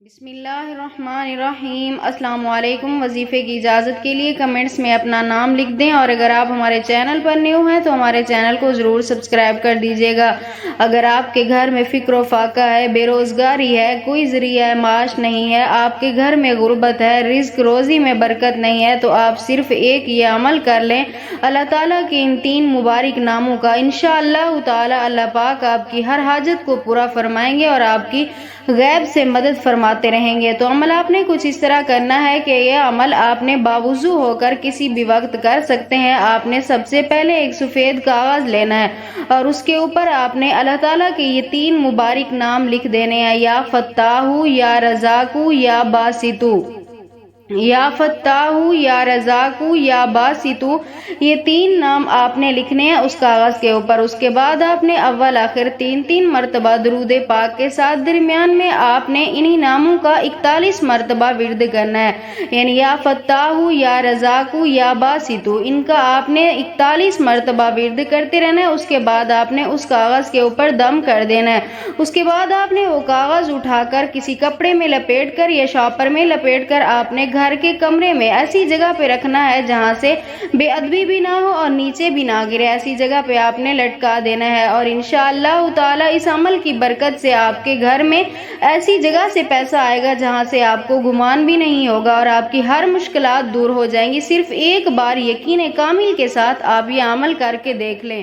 بسم اللہ الرحمن الرحیم۔ السلام علیکم۔ وظیفے کی اجازت کے لیے کمنٹس میں اپنا نام لکھ دیں، اور اگر آپ ہمارے چینل پر نیو ہیں تو ہمارے چینل کو ضرور سبسکرائب کر دیجیے گا۔ اگر آپ کے گھر میں فقر و فاقہ ہے، بے روزگاری ہے، کوئی ذریعہ معاش نہیں ہے، آپ کے گھر میں غربت ہے، رزق روزی میں برکت نہیں ہے، تو آپ صرف ایک یہ عمل کر لیں۔ اللہ تعالیٰ کے ان 3 مبارک ناموں کا انشاءاللہ تعالیٰ اللہ پاک آپ کی ہر حاجت کو پورا فرمائیں گے اور آپ کی غیب سے مدد فرماتے رہیں گے۔ تو عمل آپ نے کچھ اس طرح کرنا ہے کہ یہ عمل آپ نے باوضو ہو کر کسی بھی وقت کر سکتے ہیں۔ آپ نے سب سے پہلے ایک سفید کاغذ لینا ہے اور اس کے اوپر آپ نے اللہ تعالیٰ کے یہ 3 مبارک نام لکھ دینے ہیں: یا فتاح، یا رزاق، یا باسطو۔ یا فتاح، یا رزاق، یا باسطو، یہ 3 نام آپ نے لکھنے ہیں اس کاغذ کے اوپر۔ اس کے بعد آپ نے اول آخر 3 مرتبہ درود پاک کے ساتھ درمیان میں آپ نے انہی ناموں کا 41 مرتبہ ورد کرنا ہے، یعنی یا فتاح، یا رزاق، یا باسطو، ان کا آپ نے 41 مرتبہ ورد کرتے رہنا ہے۔ اس کے بعد آپ نے اس کاغذ کے اوپر دم کر دینا ہے۔ اس کے بعد آپ نے وہ کاغذ اٹھا کر کسی کپڑے میں لپیٹ کر یا شاپر میں لپیٹ کر آپ نے گھر کے کمرے میں ایسی جگہ پہ رکھنا ہے جہاں سے بے ادبی بھی نہ ہو اور نیچے بھی نہ گرے، ایسی جگہ پہ آپ نے لٹکا دینا ہے۔ اور انشاءاللہ تعالی اس عمل کی برکت سے آپ کے گھر میں ایسی جگہ سے پیسہ آئے گا جہاں سے آپ کو گمان بھی نہیں ہوگا اور آپ کی ہر مشکلات دور ہو جائیں گی۔ صرف ایک بار یقین کامل کے ساتھ آپ یہ عمل کر کے دیکھ لیں۔